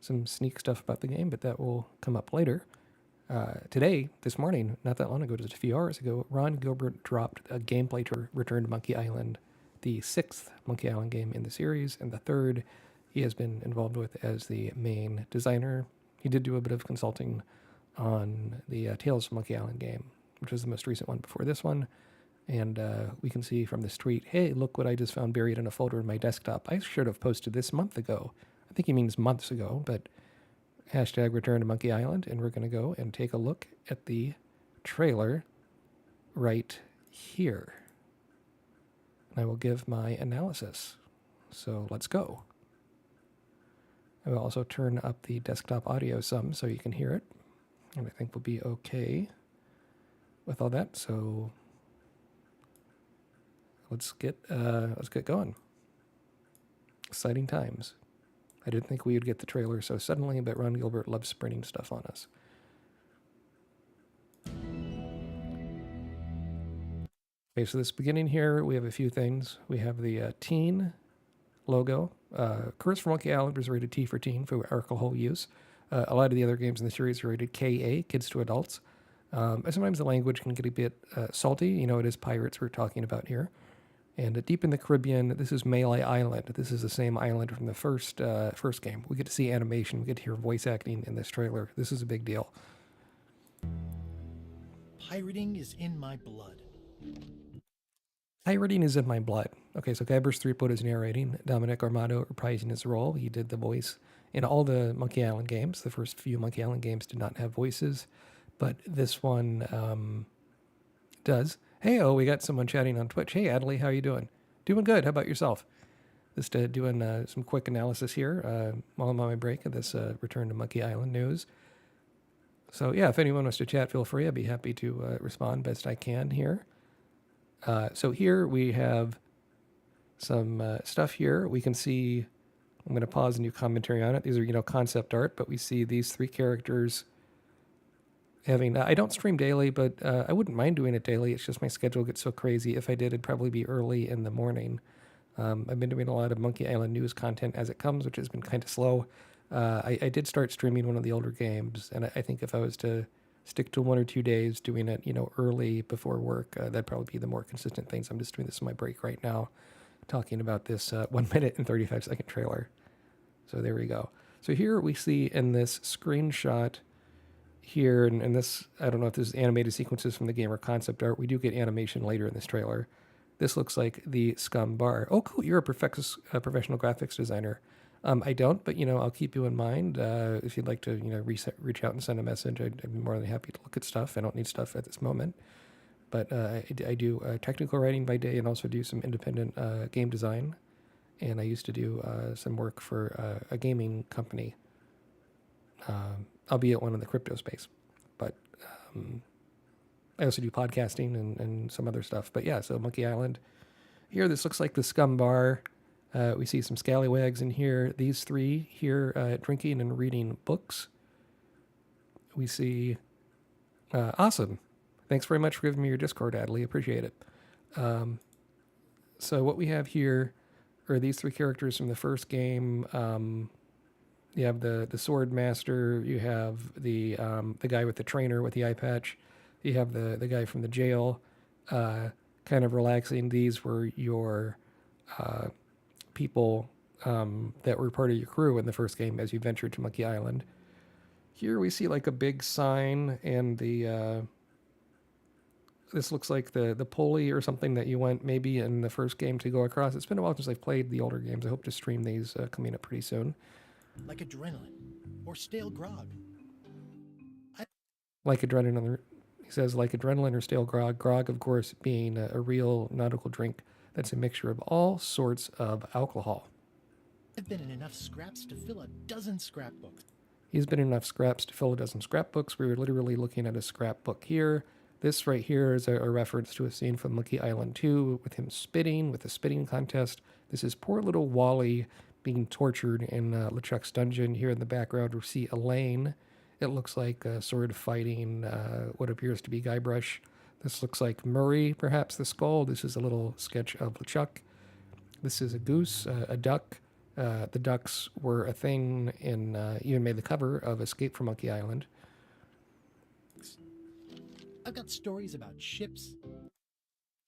some sneak stuff about the game, but that will come up later. Today, this morning, not that long ago, just a few hours ago, Ron Gilbert dropped a gameplay to Return to Monkey Island, the 6th Monkey Island game in the series, and the 3rd he has been involved with as the main designer. He did do a bit of consulting on the Tales from Monkey Island game, which was the most recent one before this one. And we can see from this tweet, hey, look what I just found buried in a folder in my desktop. I should have posted this month ago. I think he means months ago, but hashtag return to Monkey Island. And we're going to go and take a look at the trailer right here. And I will give my analysis. So let's go. I will also turn up the desktop audio some so you can hear it. And I think we'll be okay with all that. So let's get going. Exciting times. I didn't think we would get the trailer so suddenly, but Ron Gilbert loves sprinting stuff on us. Okay, so this beginning here, we have a few things. We have the teen logo. Curse for Monkey Island was rated T for teen for alcohol use. A lot of the other games in the series are rated KA, kids to adults. And sometimes the language can get a bit salty. You know, it is pirates we're talking about here. And deep in the Caribbean, this is Melee Island. This is the same island from the first game. We get to see animation. We get to hear voice acting in this trailer. This is a big deal. Pirating is in my blood. Pirating is in my blood. Okay, so Guybrush Threepwood is narrating. Dominic Armato reprising his role. He did the voice in all the Monkey Island games. The first few Monkey Island games did not have voices, but this one does. Hey, we got someone chatting on Twitch. Hey, Adley, how you doing? Doing good. How about yourself? Just doing some quick analysis here while I'm on my break of this Return to Monkey Island news. So yeah, if anyone wants to chat, feel free. I'd be happy to respond best I can here. So here we have some stuff here. We can see, I'm going to pause and do commentary on it. These are, concept art, but we see these 3 characters having, I don't stream daily, but I wouldn't mind doing it daily. It's just my schedule gets so crazy. If I did, it'd probably be early in the morning. I've been doing a lot of Monkey Island news content as it comes, which has been kind of slow. I did start streaming one of the older games, and I think if I was to stick to 1 or 2 days doing it, early before work, that'd probably be the more consistent things. I'm just doing this in my break right now, talking about this 1 minute and 35-second trailer. So there we go. So here we see in this screenshot here, and this, I don't know if this is animated sequences from the game or concept art. We do get animation later in this trailer. This looks like the Scum Bar. Oh, cool. You're a professional graphics designer. I don't, but, I'll keep you in mind. If you'd like to, reach out and send a message, I'd be more than happy to look at stuff. I don't need stuff at this moment. But I do technical writing by day and also do some independent game design. And I used to do some work for a gaming company, albeit one in the crypto space. But I also do podcasting and some other stuff. But yeah, so Monkey Island. Here, this looks like the Scum Bar. We see some scallywags in here. These 3 here drinking and reading books. We see... awesome. Thanks very much for giving me your Discord, Adley. Appreciate it. So what we have here are these 3 characters from the first game. You have the sword master. You have the guy with the trainer with the eye patch. You have the guy from the jail, kind of relaxing. These were your people that were part of your crew in the first game as you ventured to Monkey Island. Here we see like a big sign, and the this looks like the pulley or something that you went maybe in the first game to go across. It's been a while since I've played the older games. I hope to stream these coming up pretty soon. Like adrenaline or stale grog. Like adrenaline, he says, like adrenaline or stale grog. Grog, of course, being a real nautical drink that's a mixture of all sorts of alcohol. I've been in enough scraps to fill a dozen scrapbooks. He's been in enough scraps to fill a dozen scrapbooks. We were literally looking at a scrapbook here. This right here is a reference to a scene from Monkey Island 2 with him spitting, with a spitting contest. This is poor little Wally being tortured in LeChuck's dungeon. Here in the background, we see Elaine. It looks like sword fighting what appears to be Guybrush. This looks like Murray, perhaps the skull. This is a little sketch of LeChuck. This is a goose, a duck, The ducks were a thing in, even made the cover of Escape from Monkey Island. I've got stories about ships.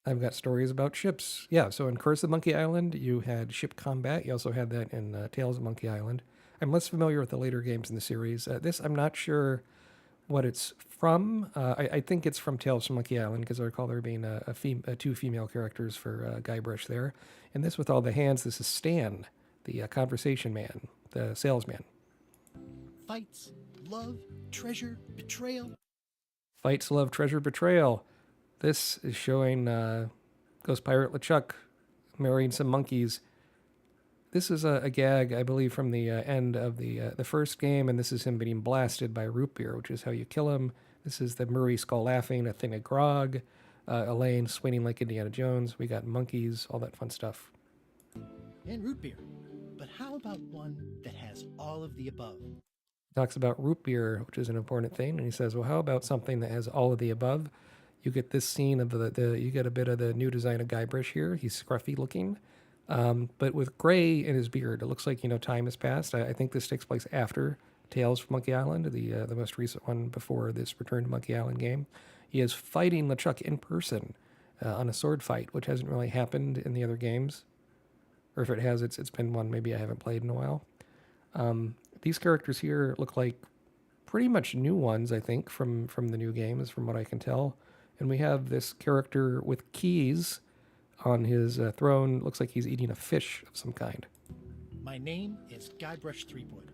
I've got stories about ships. Yeah, so in Curse of Monkey Island, you had ship combat. You also had that in Tales of Monkey Island. I'm less familiar with the later games in the series. This, I'm not sure what it's from. I think it's from Tales from Monkey Island because I recall there being two female characters for Guybrush there. And this with all the hands, this is Stan, the conversation man, the salesman. Fights, love, treasure, betrayal. Fights, love, treasure, betrayal. This is showing Ghost Pirate LeChuck marrying some monkeys. This is a gag, I believe, from the end of the first game, and this is him being blasted by root beer, which is how you kill him. This is the Murray skull laughing, a thing of grog, Elaine swinging like Indiana Jones. We got monkeys, all that fun stuff. And root beer. But how about one that has all of the above? Talks about root beer, which is an important thing, and he says, well, how about something that has all of the above? You get this scene of you get a bit of the new design of Guybrush here. He's scruffy looking, but with gray in his beard. It looks like, time has passed. I think this takes place after Tales from Monkey Island, the most recent one before this Return to Monkey Island game. He is fighting LeChuck in person on a sword fight, which hasn't really happened in the other games. Or if it has, it's been one maybe I haven't played in a while. These characters here look like pretty much new ones, I think, from the new games, from what I can tell. And we have this character with keys on his throne. Looks like he's eating a fish of some kind. My name is Guybrush Threepwood.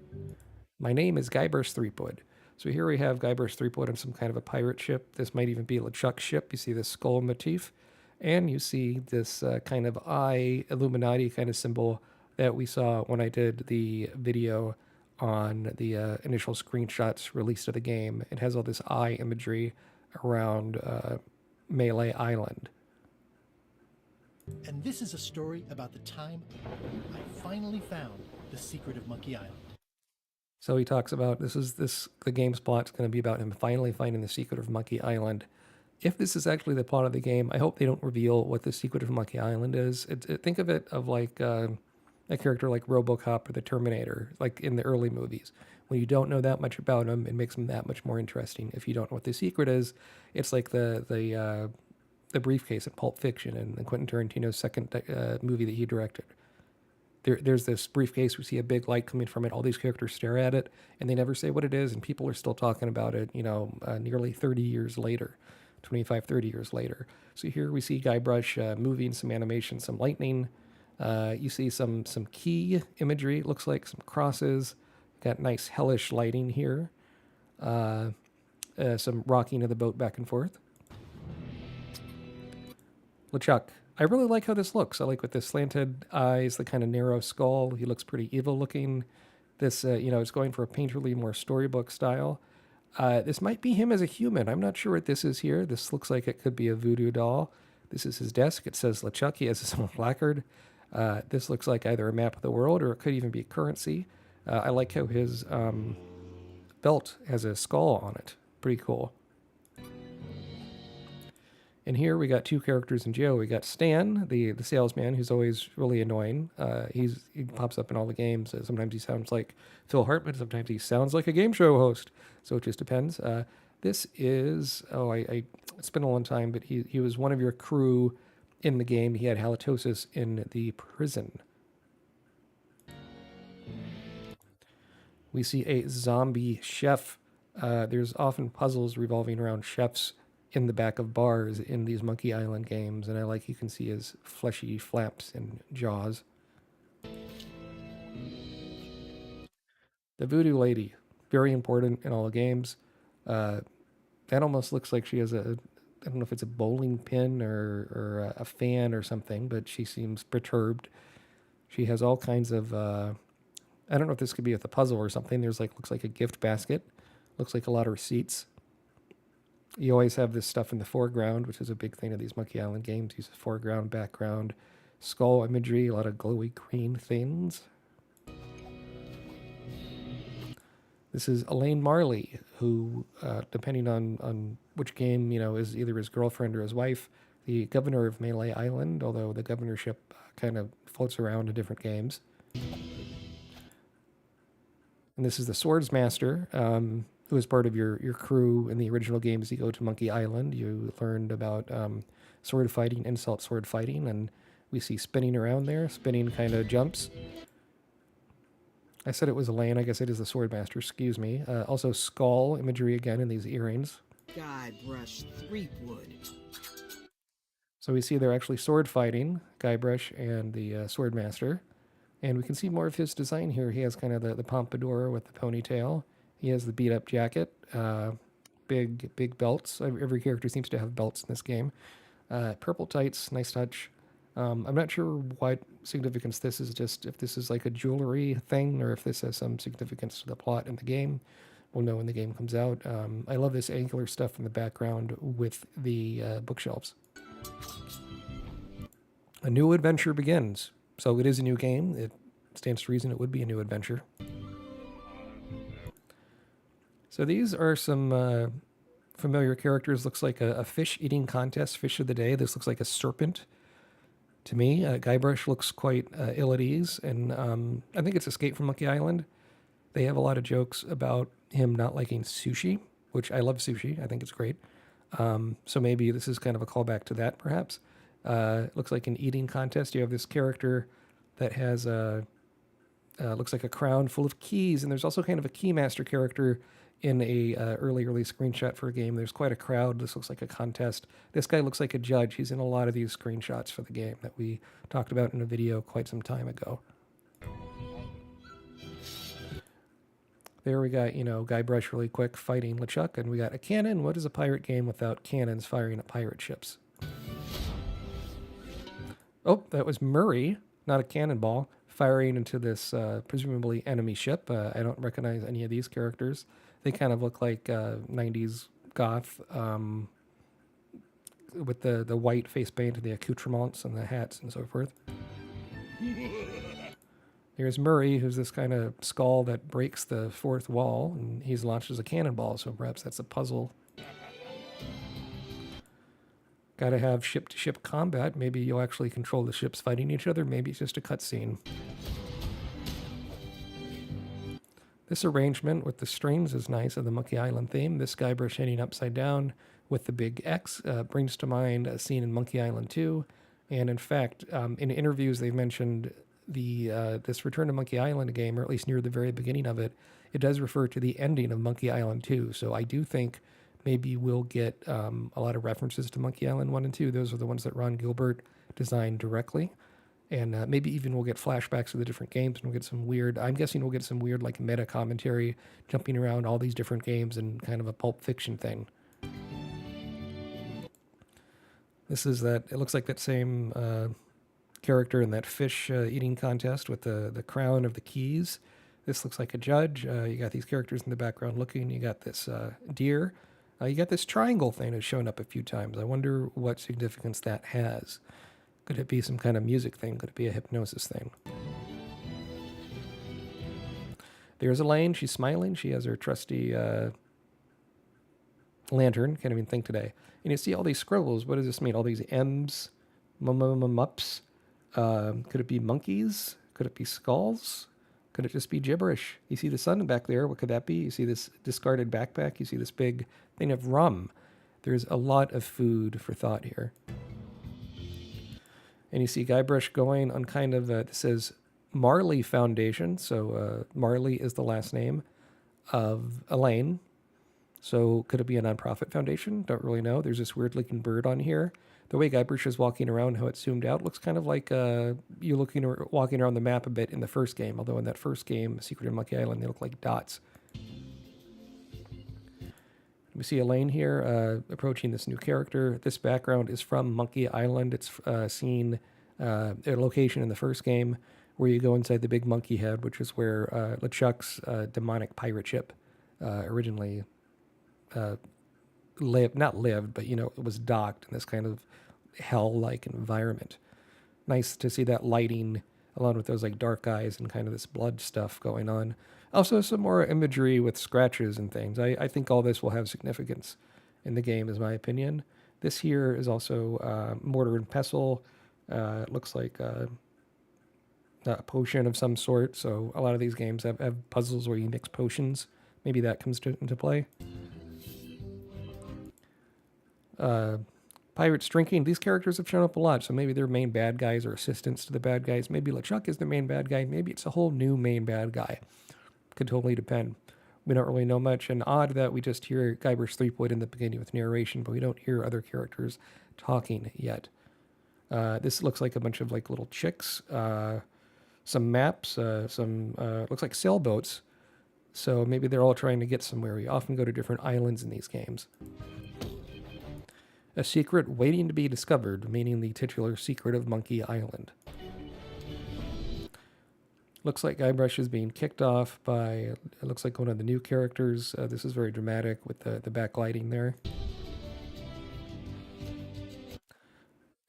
My name is Guybrush Threepwood. So here we have Guybrush Threepwood on some kind of a pirate ship. This might even be LeChuck's ship. You see this skull motif. And you see this kind of eye Illuminati kind of symbol that we saw when I did the video on the initial screenshots released of the game. It has all this eye imagery around Melee Island. And this is a story about the time I finally found the secret of Monkey Island. So he talks about the game's plot's going to be about him finally finding the secret of Monkey Island. If this is actually the plot of the game, I hope they don't reveal what the secret of Monkey Island is. Think of it of like a character like RoboCop or the Terminator, like in the early movies. When you don't know that much about him, it makes him that much more interesting. If you don't know what the secret is, it's like the briefcase in Pulp Fiction and Quentin Tarantino's second movie that he directed. There's this briefcase, we see a big light coming from it, all these characters stare at it, and they never say what it is, and people are still talking about it, nearly 30 years later, 25, 30 years later. So here we see Guybrush moving, some animation, some lightning. You see some key imagery, it looks like some crosses. Got nice hellish lighting here. Some rocking of the boat back and forth. LeChuck. I really like how this looks. I like with the slanted eyes, the kind of narrow skull. He looks pretty evil looking. This, is going for a painterly, more storybook style. This might be him as a human. I'm not sure what this is here. This looks like it could be a voodoo doll. This is his desk. It says LeChuck. He has his own placard. This looks like either a map of the world or it could even be currency. I like how his belt has a skull on it. Pretty cool. And here we got two characters in jail. We got Stan, the salesman, who's always really annoying. He pops up in all the games. Sometimes he sounds like Phil Hartman. Sometimes he sounds like a game show host. So it just depends. This is, it's been a long time, but he was one of your crew in the game. He had halitosis in the prison. We see a zombie chef. There's often puzzles revolving around chefs in the back of bars in these Monkey Island games, and you can see his fleshy flaps and jaws. The voodoo lady, very important in all the games. That almost looks like she has I don't know if it's a bowling pin or a fan or something, but she seems perturbed. She has all kinds of, I don't know if this could be with a puzzle or something. There's looks like a gift basket. Looks like a lot of receipts. You always have this stuff in the foreground, which is a big thing of these Monkey Island games. Use foreground, background, skull imagery, a lot of glowy green things. This is Elaine Marley, who, depending on which game, is either his girlfriend or his wife, the governor of Melee Island, although the governorship kind of floats around in different games. And this is the Swords Master, who is part of your crew in the original games. You go to Monkey Island, you learned about sword fighting, insult sword fighting, and we see spinning around there, spinning kind of jumps. I said it was Elaine. I guess it is the Swordmaster. Excuse me. Also, skull imagery again in these earrings. Guybrush Threepwood. So we see they're actually sword fighting, Guybrush and the Swordmaster. And we can see more of his design here. He has kind of the pompadour with the ponytail. He has the beat up jacket, big belts. Every character seems to have belts in this game. Purple tights, nice touch. I'm not sure what significance this is, just if this is like a jewelry thing or if this has some significance to the plot in the game. We'll know when the game comes out. I love this angular stuff in the background with the bookshelves. A new adventure begins. So it is a new game. It stands to reason it would be a new adventure. So these are some familiar characters. Looks like a fish eating contest, fish of the day. This looks like a serpent to me. Guybrush looks quite ill at ease, and I think it's Escape from Monkey Island. They have a lot of jokes about him not liking sushi, which I love sushi. I think it's great. So maybe this is kind of a callback to that, perhaps. Looks like an eating contest. You have this character that has looks like a crown full of keys, and there's also kind of a keymaster character in a early screenshot for a game. There's quite a crowd. This looks like a contest. This guy looks like a judge. He's in a lot of these screenshots for the game that we talked about in a video quite some time ago. There we got, Guybrush really quick fighting LeChuck, and we got a cannon. What is a pirate game without cannons firing at pirate ships? Oh, that was Murray, not a cannonball, firing into this presumably enemy ship. I don't recognize any of these characters. They kind of look like 90s goth with the white face paint and the accoutrements and the hats and so forth. Here's Murray, who's this kind of skull that breaks the fourth wall, and he's launched as a cannonball, so perhaps that's a puzzle. Got to have ship-to-ship combat. Maybe you'll actually control the ships fighting each other. Maybe it's just a cutscene. This arrangement with the strings is nice of the Monkey Island theme. This Guybrush heading upside down with the big X brings to mind a scene in Monkey Island 2. And in fact, in interviews, they've mentioned this Return to Monkey Island game, or at least near the very beginning of it. It does refer to the ending of Monkey Island 2. So I do think maybe we'll get a lot of references to Monkey Island 1 and 2. Those are the ones that Ron Gilbert designed directly. And maybe even we'll get flashbacks of the different games, and we'll get some weird, I'm guessing we'll get some weird like meta commentary jumping around all these different games and kind of a Pulp Fiction thing. This is that, it looks like that same character in that fish eating contest with the crown of the keys. This looks like a judge. You got these characters in the background looking. You got this deer. You got this triangle thing that's shown up a few times. I wonder what significance that has. Could it be some kind of music thing? Could it be a hypnosis thing? There's Elaine. She's smiling. She has her trusty lantern. Can't even think today. And you see all these scribbles. What does this mean? All these M's, mups. Could it be monkeys? Could it be skulls? Could it just be gibberish? You see the sun back there. What could that be? You see this discarded backpack. You see this big thing of rum. There's a lot of food for thought here. And you see Guybrush going on kind of, this says Marley Foundation. So Marley is the last name of Elaine. So could it be a nonprofit foundation? Don't really know. There's this weird looking bird on here. The way Guybrush is walking around, how it's zoomed out, looks kind of like you walking around the map a bit in the first game. Although in that first game, Secret of Monkey Island, they look like dots. We see Elaine here approaching this new character. This background is from Monkey Island. It's seen a location in the first game where you go inside the big monkey head, which is where LeChuck's demonic pirate ship originally lived, but it was docked in this kind of hell-like environment. Nice to see that lighting along with those like dark eyes and kind of this blood stuff going on. Also, some more imagery with scratches and things. I think all this will have significance in the game, is my opinion. This here is also mortar and pestle. It looks like a potion of some sort. So a lot of these games have puzzles where you mix potions. Maybe that comes into play. Pirates drinking. These characters have shown up a lot, so maybe they're main bad guys or assistants to the bad guys. Maybe LeChuck is the main bad guy. Maybe it's a whole new main bad guy. Could totally depend. We don't really know much, and odd that we just hear Guybrush Threepwood in the beginning with narration, but we don't hear other characters talking yet. This looks like a bunch of like little chicks, some maps, looks like sailboats. So maybe they're all trying to get somewhere. We often go to different islands in these games. A secret waiting to be discovered, meaning the titular secret of Monkey Island. Looks like Guybrush is being kicked off by, it looks like one of the new characters. This is very dramatic with the backlighting there.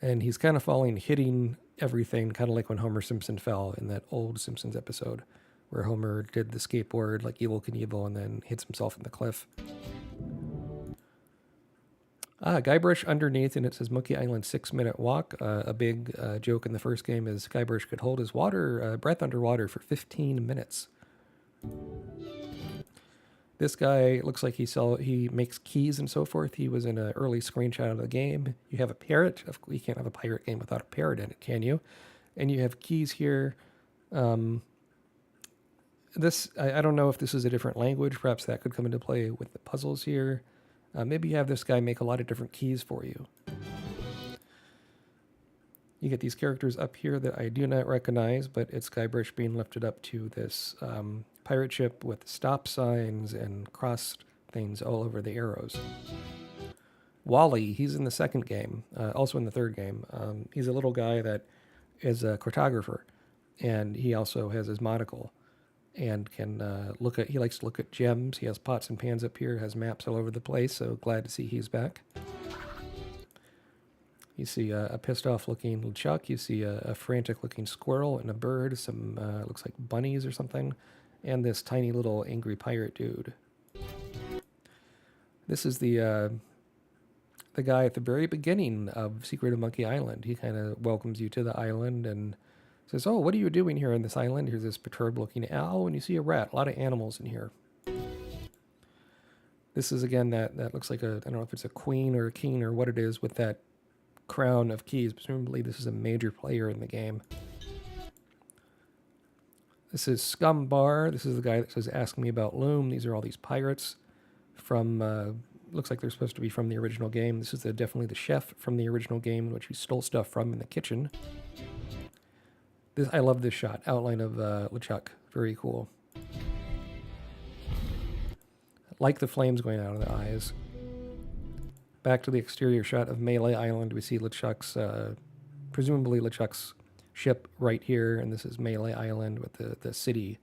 And he's kind of falling, hitting everything, kind of like when Homer Simpson fell in that old Simpsons episode where Homer did the skateboard like Evel Knievel and then hits himself in the cliff. Guybrush underneath, and it says Monkey Island 6-minute walk. A big joke in the first game is Guybrush could hold his breath underwater for 15 minutes. This guy looks like he makes keys and so forth. He was in an early screenshot of the game. You have a parrot. You can't have a pirate game without a parrot in it, can you? And you have keys here. I don't know if this is a different language. Perhaps that could come into play with the puzzles here. Maybe you have this guy make a lot of different keys for you. You get these characters up here that I do not recognize, but it's Guybrush being lifted up to this pirate ship with stop signs and cross things all over the arrows. Wally, he's in the second game, also in the third game. He's a little guy that is a cartographer, and he also has his monocle and can he likes to look at gems. He has pots and pans up here, has maps all over the place, so glad to see he's back. You see a pissed off looking LeChuck. You see a frantic looking squirrel and a bird, some looks like bunnies or something, and this tiny little angry pirate dude. This is the guy at the very beginning of Secret of Monkey Island. He kind of welcomes you to the island and says, "Oh, what are you doing here on this island?" Here's this perturbed looking owl, and you see a rat. A lot of animals in here. This is again that looks like I don't know if it's a queen or a king or what it is with that crown of keys. Presumably this is a major player in the game. This is Scumbar. This is the guy that says, "Ask me about Loom." These are all these pirates from, looks like they're supposed to be from the original game. This is definitely the chef from the original game, which you stole stuff from in the kitchen. I love this shot. Outline of LeChuck. Very cool. Like the flames going out of the eyes. Back to the exterior shot of Melee Island. We see LeChuck's, presumably LeChuck's ship right here, and this is Melee Island with the city.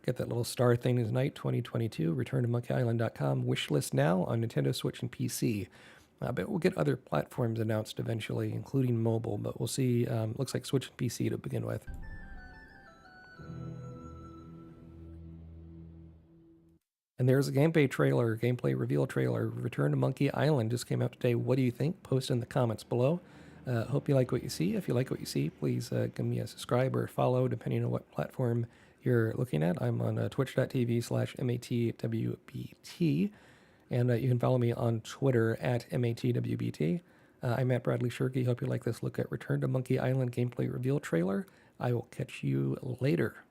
Get that little star thing is night 2022. Return to monkeyisland.com. Wishlist now on Nintendo Switch and PC. But we'll get other platforms announced eventually, including mobile, but we'll see. Looks like Switch and PC to begin with. And there's a gameplay reveal trailer. Return to Monkey Island just came out today. What do you think? Post in the comments below. Hope you like what you see. If you like what you see, please give me a subscribe or follow, depending on what platform you're looking at. I'm on twitch.tv/matwbt. And you can follow me on Twitter at matwbt. I'm at Bradley-Tschirgi. Hope you like this look at Return to Monkey Island gameplay reveal trailer. I will catch you later.